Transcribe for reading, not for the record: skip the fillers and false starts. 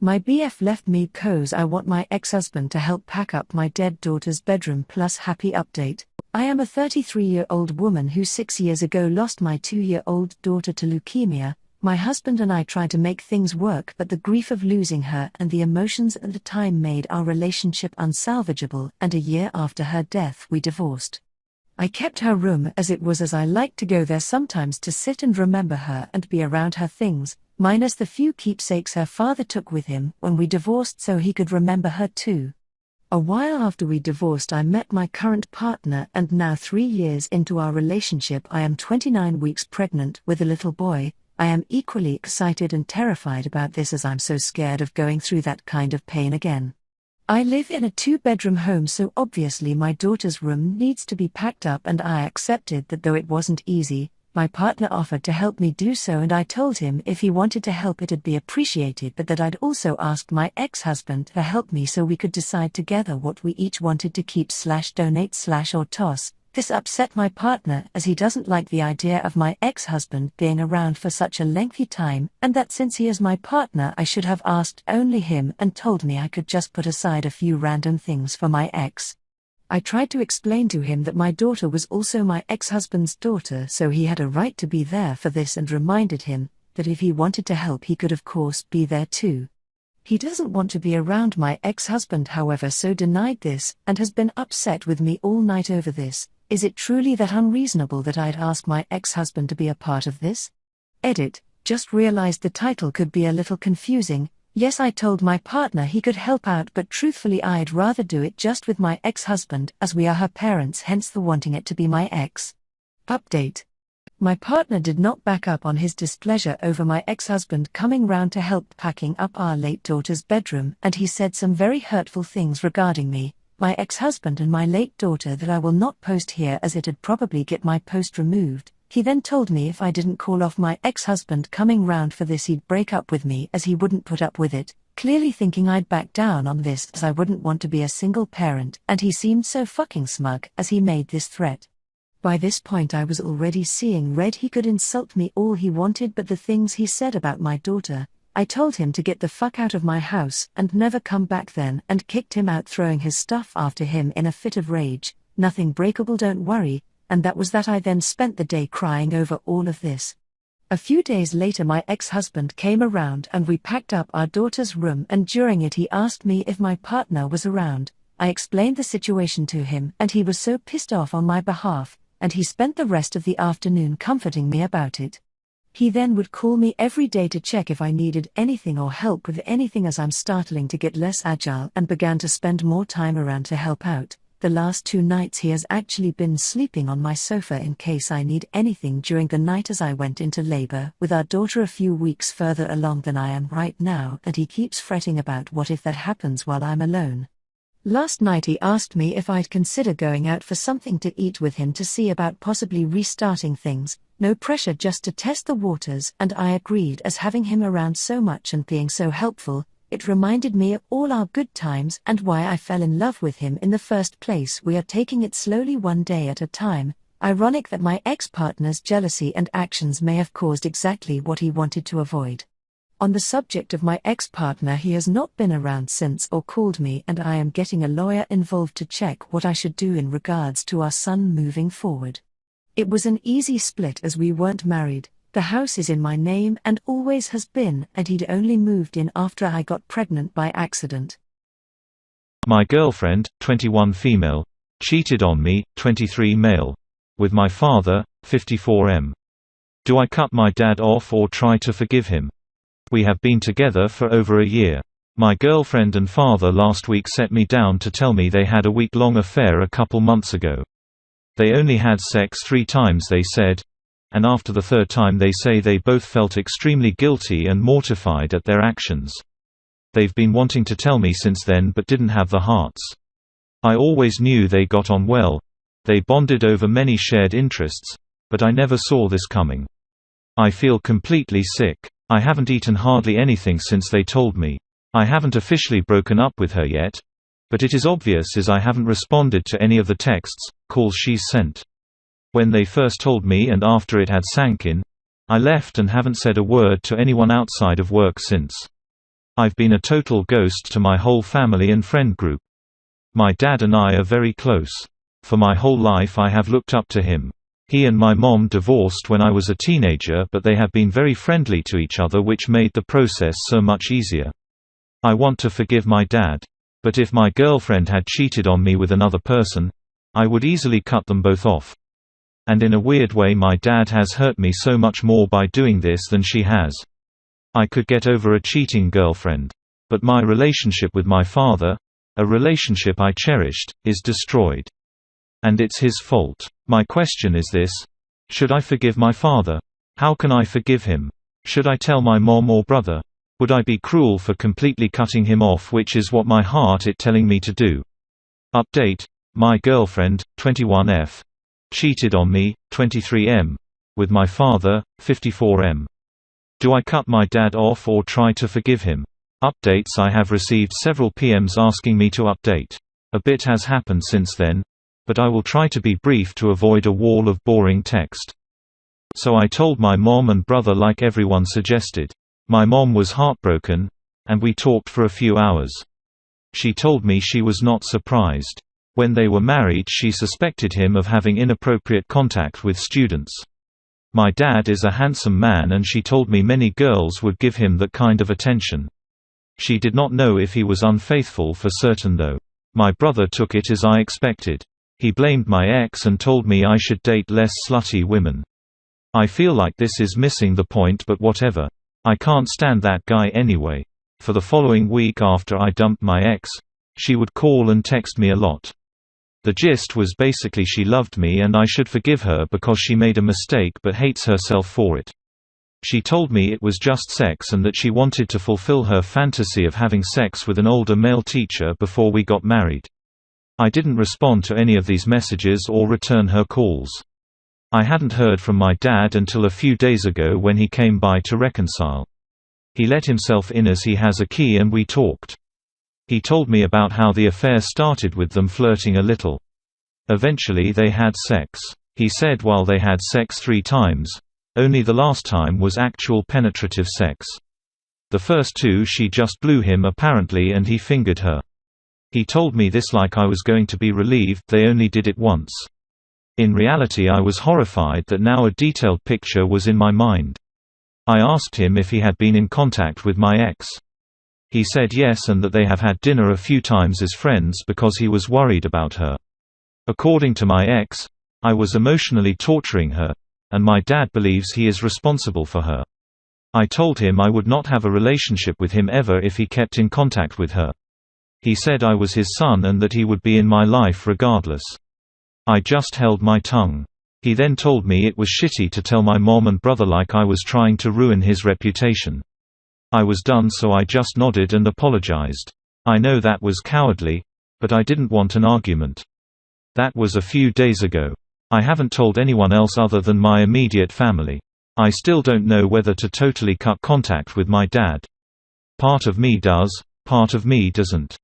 My BF left me 'cause I want my ex-husband to help pack up my dead daughter's bedroom plus happy update. I am a 33-year-old woman who 6 years ago lost my 2-year-old daughter to leukemia. My husband and I tried to make things work, but the grief of losing her and the emotions at the time made our relationship unsalvageable, and a year after her death we divorced. I kept her room as it was, as I liked to go there sometimes to sit and remember her and be around her things, minus the few keepsakes her father took with him when we divorced so he could remember her too. A while after we divorced I met my current partner, and now 3 years into our relationship I am 29 weeks pregnant with a little boy. I am equally excited and terrified about this, as I'm so scared of going through that kind of pain again. I live in a 2-bedroom home, so obviously my daughter's room needs to be packed up, and I accepted that. Though it wasn't easy, my partner offered to help me do so, and I told him if he wanted to help it'd be appreciated, but that I'd also asked my ex-husband to help me so we could decide together what we each wanted to keep / donate / or toss. This upset my partner, as he doesn't like the idea of my ex-husband being around for such a lengthy time, and that since he is my partner I should have asked only him, and told me I could just put aside a few random things for my ex. I tried to explain to him that my daughter was also my ex-husband's daughter, so he had a right to be there for this, and reminded him that if he wanted to help he could of course be there too. He doesn't want to be around my ex-husband, however, so denied this, and has been upset with me all night over this. Is it truly that unreasonable that I'd ask my ex-husband to be a part of this? Edit. Just realized the title could be a little confusing. Yes, I told my partner he could help out, but truthfully I'd rather do it just with my ex-husband, as we are her parents, hence the wanting it to be my ex. Update. My partner did not back up on his displeasure over my ex-husband coming round to help packing up our late daughter's bedroom, and he said some very hurtful things regarding me, my ex-husband and my late daughter that I will not post here as it'd probably get my post removed. He then told me if I didn't call off my ex-husband coming round for this he'd break up with me, as he wouldn't put up with it, clearly thinking I'd back down on this as I wouldn't want to be a single parent, and he seemed so fucking smug as he made this threat. By this point I was already seeing red. He could insult me all he wanted, but the things he said about my daughter, I told him to get the fuck out of my house and never come back then, and kicked him out, throwing his stuff after him in a fit of rage. Nothing breakable, don't worry. And that was that. I then spent the day crying over all of this. A few days later my ex-husband came around and we packed up our daughter's room, and during it he asked me if my partner was around. I explained the situation to him and he was so pissed off on my behalf, and he spent the rest of the afternoon comforting me about it. He then would call me every day to check if I needed anything or help with anything, as I'm starting to get less agile, and began to spend more time around to help out. The last 2 nights he has actually been sleeping on my sofa in case I need anything during the night, as I went into labor with our daughter a few weeks further along than I am right now, and he keeps fretting about what if that happens while I'm alone. Last night he asked me if I'd consider going out for something to eat with him to see about possibly restarting things. No pressure, just to test the waters, and I agreed, as having him around so much and being so helpful, it reminded me of all our good times and why I fell in love with him in the first place. We are taking it slowly, one day at a time. Ironic that my ex-partner's jealousy and actions may have caused exactly what he wanted to avoid. On the subject of my ex-partner, he has not been around since or called me, and I am getting a lawyer involved to check what I should do in regards to our son moving forward. It was an easy split as we weren't married. The house is in my name and always has been, and he'd only moved in after I got pregnant by accident. My girlfriend, 21 female, cheated on me, 23 male. With my father, 54 Do I cut my dad off or try to forgive him? We have been together for over a year. My girlfriend and father last week set me down to tell me they had a week-long affair a couple months ago. They only had sex 3 times, they said, and after the 3rd time they say they both felt extremely guilty and mortified at their actions. They've been wanting to tell me since then but didn't have the hearts. I always knew they got on well. They bonded over many shared interests, but I never saw this coming. I feel completely sick. I haven't eaten hardly anything since they told me. I haven't officially broken up with her yet, but it is obvious as I haven't responded to any of the texts, calls she's sent. When they first told me and after it had sank in, I left and haven't said a word to anyone outside of work since. I've been a total ghost to my whole family and friend group. My dad and I are very close. For my whole life I have looked up to him. He and my mom divorced when I was a teenager, but they have been very friendly to each other, which made the process so much easier. I want to forgive my dad. But if my girlfriend had cheated on me with another person, I would easily cut them both off. And in a weird way my dad has hurt me so much more by doing this than she has. I could get over a cheating girlfriend. But my relationship with my father, a relationship I cherished, is destroyed. And it's his fault. My question is this: should I forgive my father? How can I forgive him? Should I tell my mom or brother? Would I be cruel for completely cutting him off, which is what my heart is telling me to do? Update: my girlfriend, 21F. Cheated on me, 23M. With my father, 54M. Do I cut my dad off or try to forgive him? Updates: I have received several PMs asking me to update. A bit has happened since then, but I will try to be brief to avoid a wall of boring text. So I told my mom and brother like everyone suggested. My mom was heartbroken, and we talked for a few hours. She told me she was not surprised. When they were married she suspected him of having inappropriate contact with students. My dad is a handsome man and she told me many girls would give him that kind of attention. She did not know if he was unfaithful for certain though. My brother took it as I expected. He blamed my ex and told me I should date less slutty women. I feel like this is missing the point, but whatever. I can't stand that guy anyway. For the following week after I dumped my ex, she would call and text me a lot. The gist was basically she loved me and I should forgive her because she made a mistake but hates herself for it. She told me it was just sex and that she wanted to fulfill her fantasy of having sex with an older male teacher before we got married. I didn't respond to any of these messages or return her calls. I hadn't heard from my dad until a few days ago when he came by to reconcile. He let himself in as he has a key and we talked. He told me about how the affair started with them flirting a little. Eventually they had sex. He said while they had sex 3 times, only the last time was actual penetrative sex. The first 2 she just blew him apparently and he fingered her. He told me this like I was going to be relieved they only did it once. In reality I was horrified that now a detailed picture was in my mind. I asked him if he had been in contact with my ex. He said yes and that they have had dinner a few times as friends because he was worried about her. According to my ex, I was emotionally torturing her, and my dad believes he is responsible for her. I told him I would not have a relationship with him ever if he kept in contact with her. He said I was his son and that he would be in my life regardless. I just held my tongue. He then told me it was shitty to tell my mom and brother like I was trying to ruin his reputation. I was done so I just nodded and apologized. I know that was cowardly, but I didn't want an argument. That was a few days ago. I haven't told anyone else other than my immediate family. I still don't know whether to totally cut contact with my dad. Part of me does, part of me doesn't.